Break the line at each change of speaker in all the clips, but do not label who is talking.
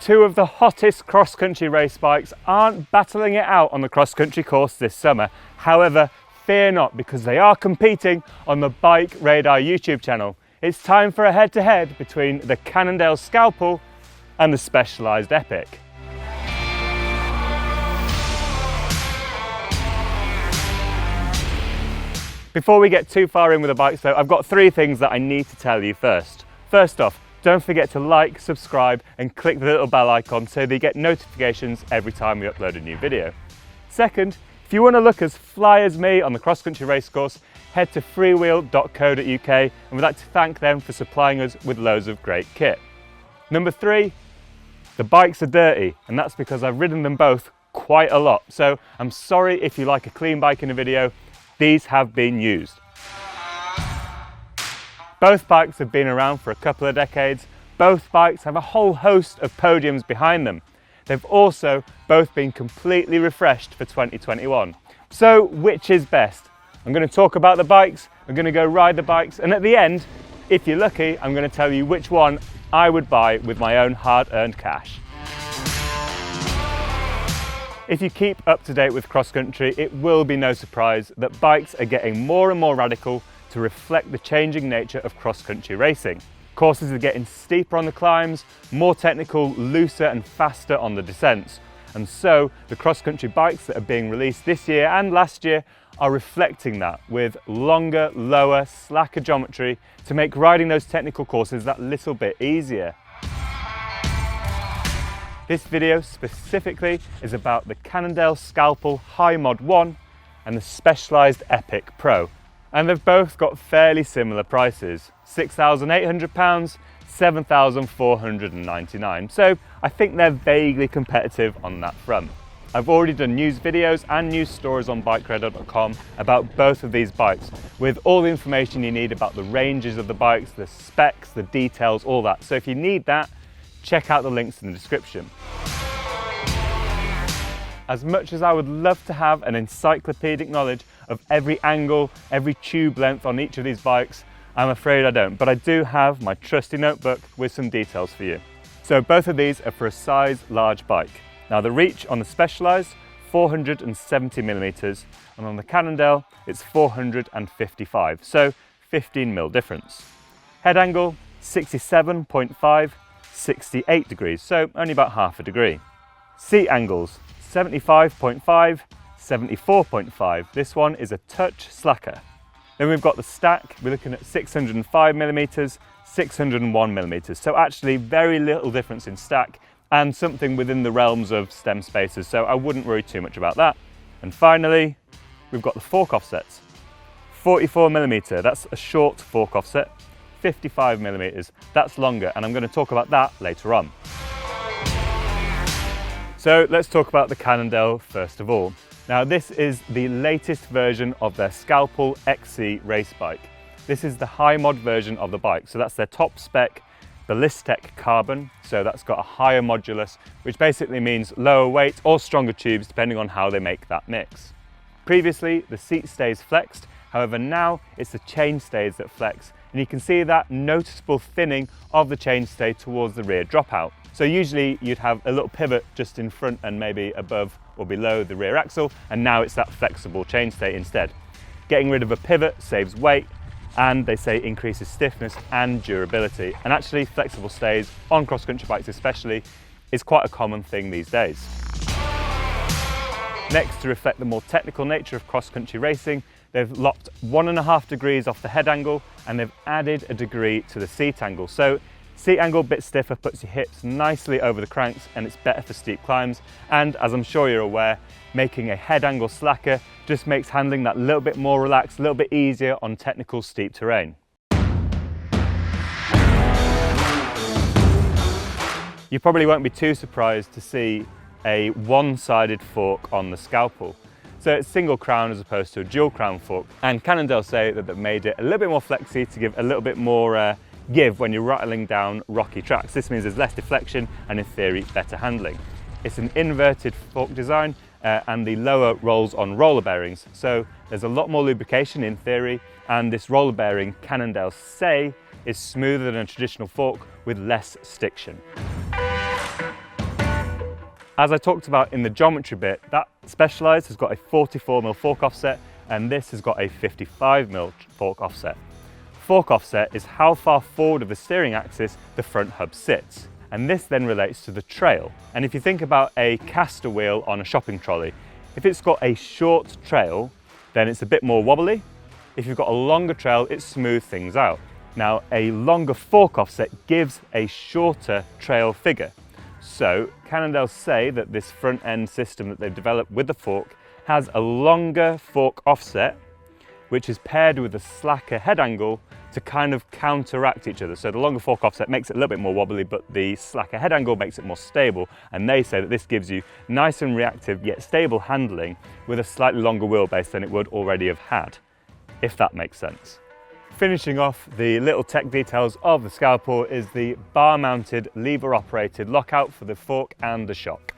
Two of the hottest cross-country race bikes aren't battling it out on the cross-country course this summer. However, fear not, because they are competing on the BikeRadar YouTube channel. It's time for a head-to-head between the Cannondale Scalpel and the Specialized Epic. Before we get too far in with the bikes though, I've got three things that I need to tell you first. First off, don't forget to like, subscribe and click the little bell icon so that you get notifications every time we upload a new video. Second, if you want to look as fly as me on the cross-country race course, head to freewheel.co.uk, and we'd like to thank them for supplying us with loads of great kit. Number three, the bikes are dirty, and that's because I've ridden them both quite a lot. So I'm sorry if you like a clean bike in a video, these have been used. Both bikes have been around for a couple of decades. Both bikes have a whole host of podiums behind them. They've also both been completely refreshed for 2021. So which is best? I'm going to talk about the bikes, I'm going to go ride the bikes, and at the end, if you're lucky, I'm going to tell you which one I would buy with my own hard-earned cash. If you keep up to date with cross-country, it will be no surprise that bikes are getting more and more radical to reflect the changing nature of cross-country racing. Courses are getting steeper on the climbs, more technical, looser and faster on the descents. And so the cross-country bikes that are being released this year and last year are reflecting that with longer, lower, slacker geometry to make riding those technical courses that little bit easier. This video specifically is about the Cannondale Scalpel High Mod 1 and the Specialized Epic Pro. And they've both got fairly similar prices, £6,800, £7,499. So I think they're vaguely competitive on that front. I've already done news videos and news stories on BikeRadar.com about both of these bikes with all the information you need about the ranges of the bikes, the specs, the details, all that. So if you need that, check out the links in the description. As much as I would love to have an encyclopedic knowledge of every angle, every tube length on each of these bikes, I'm afraid I don't, but I do have my trusty notebook with some details for you. So both of these are for a size large bike. Now the reach on the Specialized, 470mm, and on the Cannondale, it's 455, so 15mm difference. Head angle, 67.5, 68 degrees, so only about half a degree. Seat angles, 75.5, 74.5. This one is a touch slacker. Then we've got the stack. We're looking at 605mm, 601mm. So actually very little difference in stack and something within the realms of stem spacers. So I wouldn't worry too much about that. And finally, we've got the fork offsets. 44mm, that's a short fork offset. 55mm, that's longer. And I'm going to talk about that later on. So let's talk about the Cannondale first of all. Now this is the latest version of their Scalpel XC race bike. This is the high mod version of the bike. So that's their top spec, the Listec Carbon. So that's got a higher modulus, which basically means lower weight or stronger tubes depending on how they make that mix. Previously, the seat stays flexed. However, now it's the chainstays that flex. And you can see that noticeable thinning of the chainstay towards the rear dropout. So usually you'd have a little pivot just in front and maybe above or below the rear axle, and now it's that flexible chainstay instead. Getting rid of a pivot saves weight, and they say increases stiffness and durability. And actually flexible stays on cross-country bikes especially is quite a common thing these days. Next, to reflect the more technical nature of cross-country racing, they've lopped 1.5 degrees off the head angle and they've added a degree to the seat angle. So seat angle a bit stiffer puts your hips nicely over the cranks and it's better for steep climbs. And as I'm sure you're aware, making a head angle slacker just makes handling that little bit more relaxed, a little bit easier on technical steep terrain. You probably won't be too surprised to see a one-sided fork on the Scalpel. So it's single crown as opposed to a dual crown fork. And Cannondale say that they've made it a little bit more flexy to give a little bit more give when you're rattling down rocky tracks. This means there's less deflection and in theory better handling. It's an inverted fork design and the lower rolls on roller bearings. So there's a lot more lubrication in theory, and this roller bearing, Cannondale say, is smoother than a traditional fork with less stiction. As I talked about in the geometry bit, that Specialized has got a 44mm fork offset and this has got a 55mm fork offset. Fork offset is how far forward of the steering axis the front hub sits. And this then relates to the trail. And if you think about a caster wheel on a shopping trolley, if it's got a short trail, then it's a bit more wobbly. If you've got a longer trail, it smooths things out. Now, a longer fork offset gives a shorter trail figure. So Cannondale say that this front end system that they've developed with the fork has a longer fork offset, which is paired with a slacker head angle to kind of counteract each other. So the longer fork offset makes it a little bit more wobbly, but the slacker head angle makes it more stable. And they say that this gives you nice and reactive yet stable handling with a slightly longer wheelbase than it would already have had, if that makes sense. Finishing off the little tech details of the Scalpel is the bar-mounted, lever-operated lockout for the fork and the shock.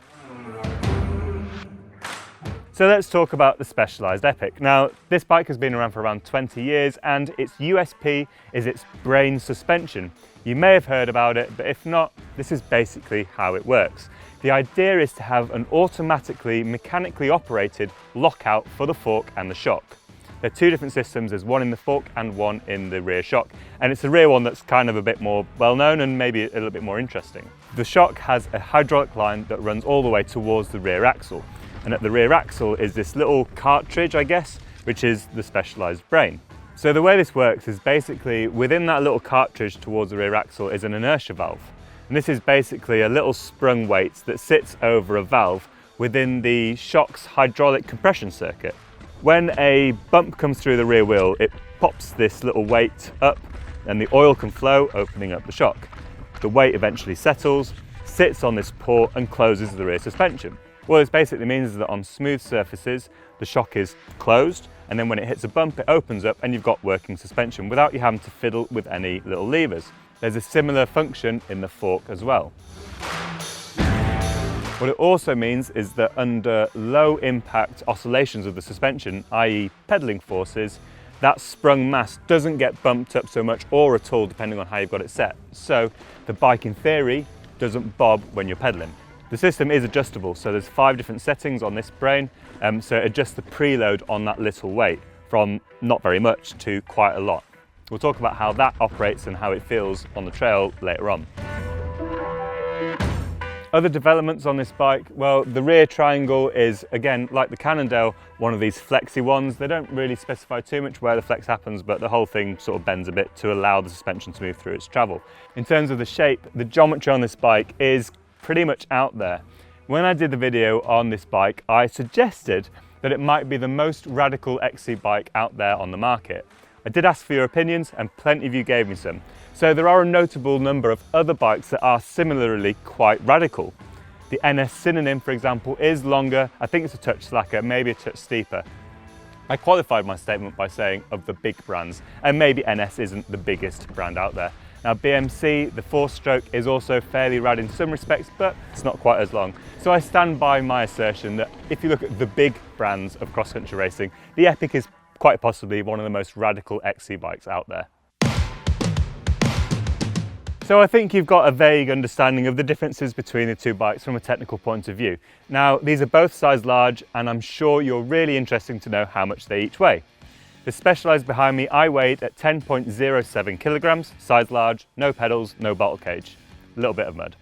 So let's talk about the Specialized Epic. Now, this bike has been around for around 20 years and its USP is its brain suspension. You may have heard about it, but if not, this is basically how it works. The idea is to have an automatically, mechanically operated lockout for the fork and the shock. There are two different systems, there's one in the fork and one in the rear shock. And it's the rear one that's kind of a bit more well-known and maybe a little bit more interesting. The shock has a hydraulic line that runs all the way towards the rear axle. And at the rear axle is this little cartridge, I guess, which is the Specialized brain. So the way this works is basically within that little cartridge towards the rear axle is an inertia valve. And this is basically a little sprung weight that sits over a valve within the shock's hydraulic compression circuit. When a bump comes through the rear wheel, it pops this little weight up and the oil can flow, opening up the shock. The weight eventually settles, sits on this port and closes the rear suspension. What this basically means is that on smooth surfaces, the shock is closed, and then when it hits a bump, it opens up and you've got working suspension without you having to fiddle with any little levers. There's a similar function in the fork as well. What it also means is that under low impact oscillations of the suspension, i.e. pedaling forces, that sprung mass doesn't get bumped up so much or at all depending on how you've got it set. So the bike in theory doesn't bob when you're pedaling. The system is adjustable, so there's 5 different settings on this brain, so it adjusts the preload on that little weight from not very much to quite a lot. We'll talk about how that operates and how it feels on the trail later on. Other developments on this bike, well, the rear triangle is, again, like the Cannondale, one of these flexy ones. They don't really specify too much where the flex happens, but the whole thing sort of bends a bit to allow the suspension to move through its travel. In terms of the shape, the geometry on this bike is pretty much out there. When I did the video on this bike, I suggested that it might be the most radical XC bike out there on the market. I did ask for your opinions and plenty of you gave me some. So there are a notable number of other bikes that are similarly quite radical. The NS Synonym, for example, is longer. I think it's a touch slacker, maybe a touch steeper. I qualified my statement by saying of the big brands, and maybe NS isn't the biggest brand out there. Now BMC, the 4-stroke, is also fairly rad in some respects, but it's not quite as long. So I stand by my assertion that if you look at the big brands of cross-country racing, the Epic is quite possibly one of the most radical XC bikes out there. So I think you've got a vague understanding of the differences between the two bikes from a technical point of view. Now, these are both size large, and I'm sure you're really interested to know how much they each weigh. The Specialized behind me, I weighed at 10.07 kilograms, size large, no pedals, no bottle cage, a little bit of mud.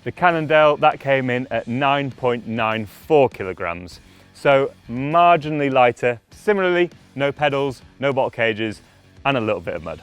The Cannondale, that came in at 9.94 kilograms, so marginally lighter, similarly, no pedals, no bottle cages, and a little bit of mud.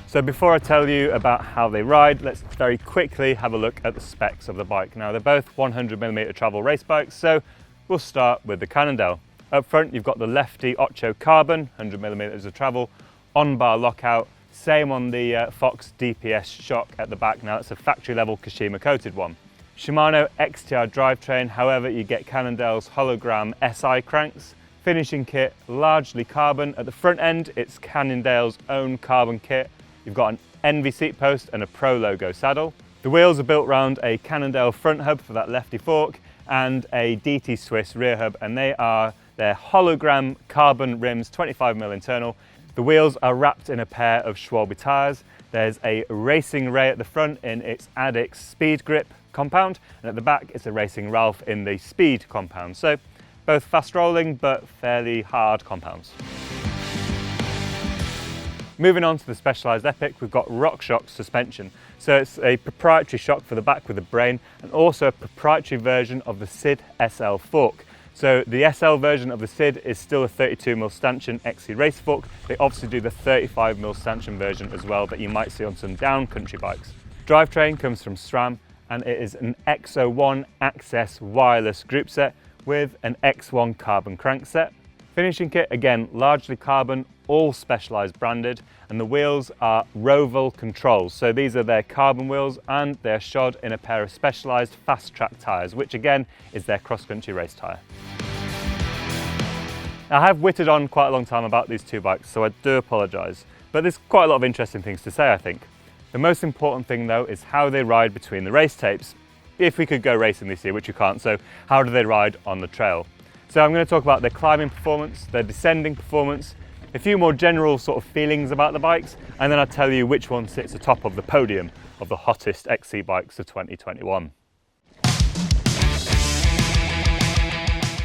So before I tell you about how they ride, let's very quickly have a look at the specs of the bike. Now, they're both 100mm travel race bikes, so we'll start with the Cannondale. Up front, you've got the lefty Ocho Carbon, 100mm of travel, on-bar lockout, same on the Fox DPS shock at the back. Now, it's a factory-level Kashima coated one. Shimano XTR drivetrain, however, you get Cannondale's hologram SI cranks. Finishing kit, largely carbon. At the front end, it's Cannondale's own carbon kit. You've got an Envy seat post and a Pro logo saddle. The wheels are built around a Cannondale front hub for that lefty fork and a DT Swiss rear hub, and they are their hologram carbon rims, 25mm internal. The wheels are wrapped in a pair of Schwalbe tyres. There's a racing Ray at the front in its Addix Speed Grip compound, and at the back it's a racing Ralph in the Speed compound. So both fast rolling but fairly hard compounds. Moving on to the Specialized Epic, we've got RockShox suspension. So it's a proprietary shock for the back with a brain, and also a proprietary version of the SID SL fork. So the SL version of the SID is still a 32mm stanchion XC race fork. They obviously do the 35mm stanchion version as well that you might see on some down country bikes. Drivetrain comes from SRAM, and it is an X01 Access wireless group set with an X1 carbon crankset. Finishing kit, again, largely carbon, all Specialized branded, and the wheels are Roval controls. So these are their carbon wheels, and they're shod in a pair of Specialized fast track tyres, which again is their cross-country race tyre. Now, I have whittled on quite a long time about these two bikes, so I do apologise, but there's quite a lot of interesting things to say, I think. The most important thing though is how they ride between the race tapes. If we could go racing this year, which we can't, so how do they ride on the trail? So I'm going to talk about their climbing performance, their descending performance, a few more general sort of feelings about the bikes, and then I'll tell you which one sits atop of the podium of the hottest XC bikes of 2021.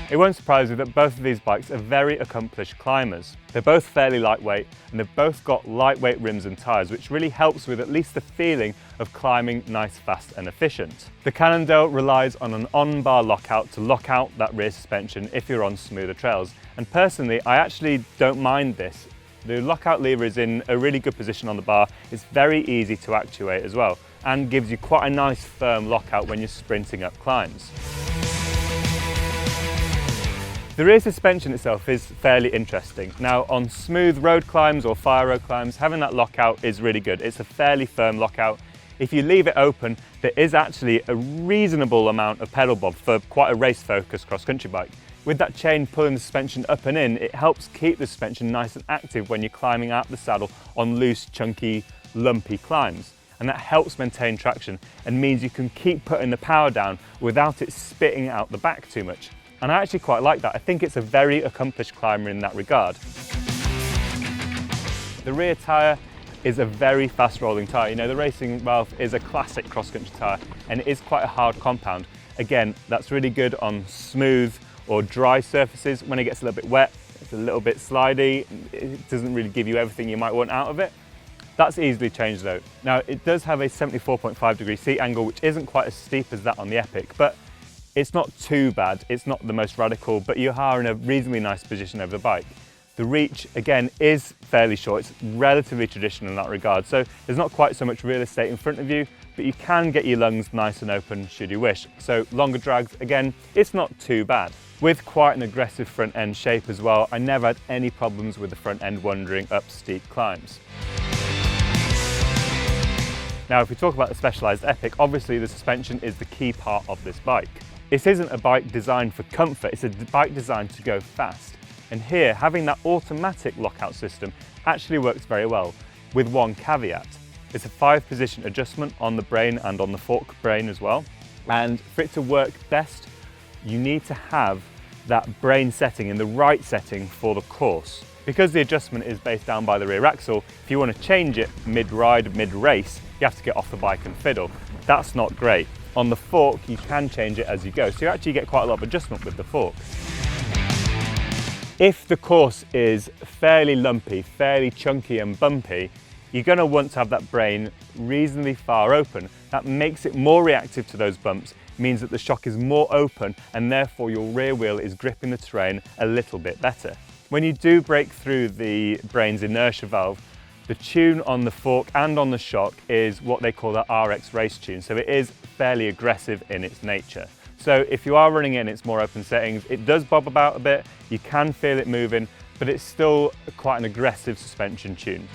It won't surprise you that both of these bikes are very accomplished climbers. They're both fairly lightweight, and they've both got lightweight rims and tyres, which really helps with at least the feeling of climbing nice, fast and efficient. The Cannondale relies on an on-bar lockout to lock out that rear suspension if you're on smoother trails. And personally, I actually don't mind this. The lockout lever is in a really good position on the bar. It's very easy to actuate as well, and gives you quite a nice firm lockout when you're sprinting up climbs. The rear suspension itself is fairly interesting. Now, on smooth road climbs or fire road climbs, having that lockout is really good. It's a fairly firm lockout. If you leave it open, there is actually a reasonable amount of pedal bob for quite a race-focused cross-country bike. With that chain pulling the suspension up and in, it helps keep the suspension nice and active when you're climbing out the saddle on loose, chunky, lumpy climbs. And that helps maintain traction and means you can keep putting the power down without it spitting out the back too much. And I actually quite like that. I think it's a very accomplished climber in that regard. The rear tyre is a very fast rolling tyre. You know, the Racing Ralph is a classic cross-country tyre, and it is quite a hard compound. Again, that's really good on smooth or dry surfaces. When it gets a little bit wet, it's a little bit slidey. It doesn't really give you everything you might want out of it. That's easily changed though. Now, it does have a 74.5-degree seat angle, which isn't quite as steep as that on the Epic, but it's not too bad. It's not the most radical, but you are in a reasonably nice position over the bike. The reach, again, is fairly short. It's relatively traditional in that regard. So there's not quite so much real estate in front of you, but you can get your lungs nice and open should you wish. So longer drags, again, it's not too bad. With quite an aggressive front end shape as well, I never had any problems with the front end wandering up steep climbs. Now, if we talk about the Specialized Epic, obviously the suspension is the key part of this bike. This isn't a bike designed for comfort, it's a bike designed to go fast. And here, having that automatic lockout system actually works very well, with one caveat. It's a 5-position adjustment on the brain and on the fork brain as well. And for it to work best, you need to have that brain setting in the right setting for the course. Because the adjustment is based down by the rear axle, if you want to change it mid-ride, mid-race, you have to get off the bike and fiddle. That's not great. On the fork, you can change it as you go, so you actually get quite a lot of adjustment with the fork. If the course is fairly lumpy, fairly chunky and bumpy, you're going to want to have that brain reasonably far open. That makes it more reactive to those bumps, means that the shock is more open, and therefore your rear wheel is gripping the terrain a little bit better. When you do break through the brain's inertia valve, the tune on the fork and on the shock is what they call the RX race tune, so it is fairly aggressive in its nature. So if you are running in its more open settings, it does bob about a bit, you can feel it moving, but it's still quite an aggressive suspension tune.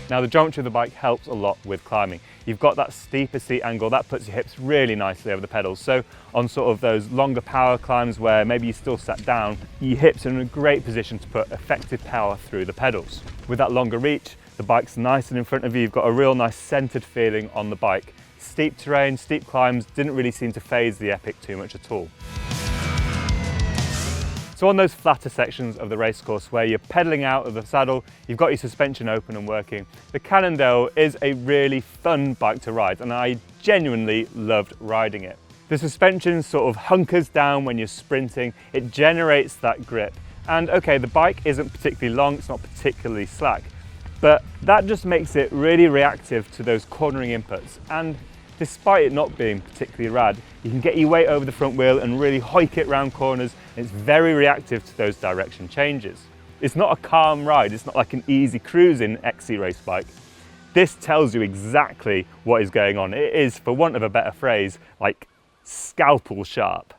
Now, the geometry of the bike helps a lot with climbing. You've got that steeper seat angle, that puts your hips really nicely over the pedals. So on sort of those longer power climbs where maybe you still sat down, your hips are in a great position to put effective power through the pedals. With that longer reach, the bike's nice and in front of you. You've got a real nice centered feeling on the bike. Steep terrain, steep climbs didn't really seem to faze the Epic too much at all. So on those flatter sections of the racecourse where you're pedaling out of the saddle, you've got your suspension open and working, the Cannondale is a really fun bike to ride, and I genuinely loved riding it. The suspension sort of hunkers down when you're sprinting, it generates that grip. And okay, the bike isn't particularly long, it's not particularly slack, but that just makes it really reactive to those cornering inputs. And despite it not being particularly rad, you can get your weight over the front wheel and really hoik it round corners, and it's very reactive to those direction changes. It's not a calm ride, it's not like an easy cruising XC race bike. This tells you exactly what is going on. It is, for want of a better phrase, like scalpel sharp.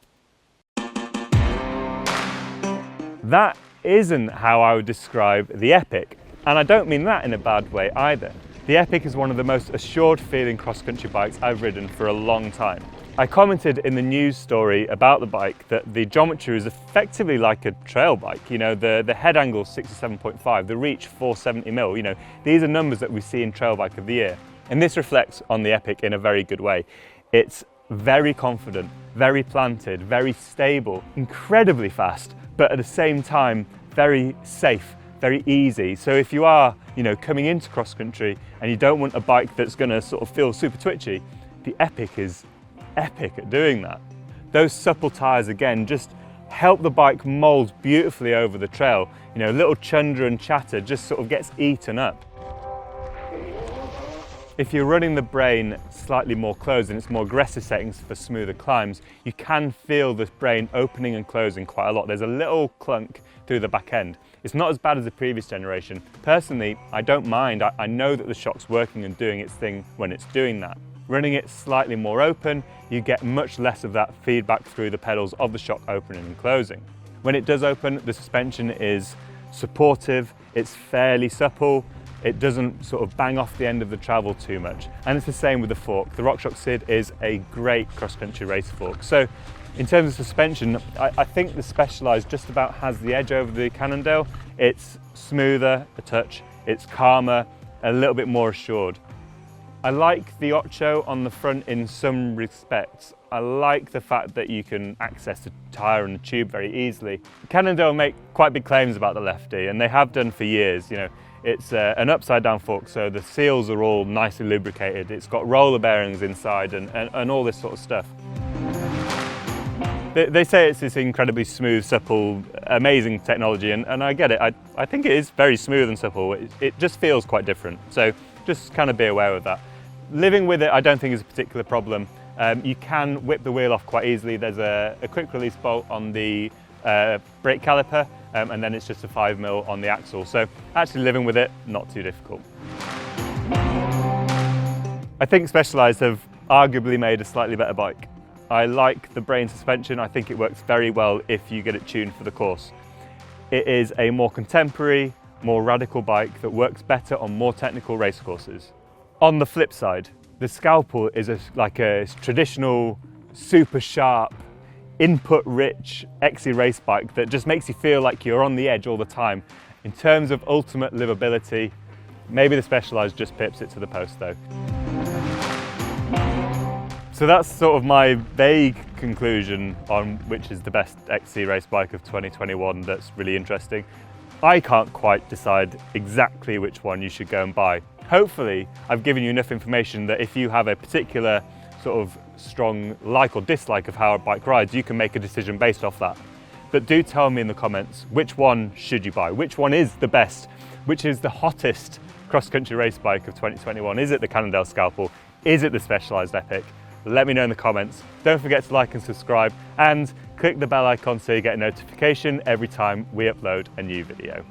That isn't how I would describe the Epic, and I don't mean that in a bad way either. The Epic is one of the most assured feeling cross-country bikes I've ridden for a long time. I commented in the news story about the bike that the geometry is effectively like a trail bike. You know, the head angle 67.5, the reach 470mm, you know, these are numbers that we see in Trail Bike of the Year. And this reflects on the Epic in a very good way. It's very confident, very planted, very stable, incredibly fast, but at the same time, very safe, very easy. So if you are, you know, coming into cross country and you don't want a bike that's going to sort of feel super twitchy, the Epic is epic at doing that. Those supple tyres again just help the bike mould beautifully over the trail. You know, little chunder and chatter just sort of gets eaten up. If you're running the brain slightly more closed and it's more aggressive settings for smoother climbs, you can feel the brain opening and closing quite a lot. There's a little clunk through the back end. It's not as bad as the previous generation. Personally, I don't mind. I know that the shock's working and doing its thing when it's doing that. Running it slightly more open, you get much less of that feedback through the pedals of the shock opening and closing. When it does open, the suspension is supportive, it's fairly supple, it doesn't sort of bang off the end of the travel too much. And it's the same with the fork. The RockShox Sid is a great cross-country race fork. So in terms of suspension, I think the Specialized just about has the edge over the Cannondale. It's smoother a touch, it's calmer, a little bit more assured. I like the Ocho on the front in some respects. I like the fact that you can access the tyre and the tube very easily. Cannondale make quite big claims about the Lefty, and they have done for years. You know, it's an upside down fork, so the seals are all nicely lubricated. It's got roller bearings inside and all this sort of stuff. They say it's this incredibly smooth, supple, amazing technology, and I get it. I think it is very smooth and supple. It just feels quite different, so just kind of be aware of that. Living with it, I don't think is a particular problem. You can whip the wheel off quite easily. There's a quick release bolt on the brake caliper, and then it's just a 5mm on the axle. So actually living with it, not too difficult. I think Specialized have arguably made a slightly better bike. I like the brain suspension. I think it works very well if you get it tuned for the course. It is a more contemporary, more radical bike that works better on more technical race courses. On the flip side, the Scalpel is like a traditional, super sharp, input-rich XC race bike that just makes you feel like you're on the edge all the time. In terms of ultimate livability, maybe the Specialized just pips it to the post though. So that's sort of my vague conclusion on which is the best XC race bike of 2021 that's really interesting. I can't quite decide exactly which one you should go and buy. Hopefully, I've given you enough information that if you have a particular sort of strong like or dislike of how a bike rides, you can make a decision based off that. But do tell me in the comments, which one should you buy? Which one is the best? Which is the hottest cross-country race bike of 2021? Is it the Cannondale Scalpel? Is it the Specialized Epic? Let me know in the comments. Don't forget to like and subscribe, and click the bell icon so you get a notification every time we upload a new video.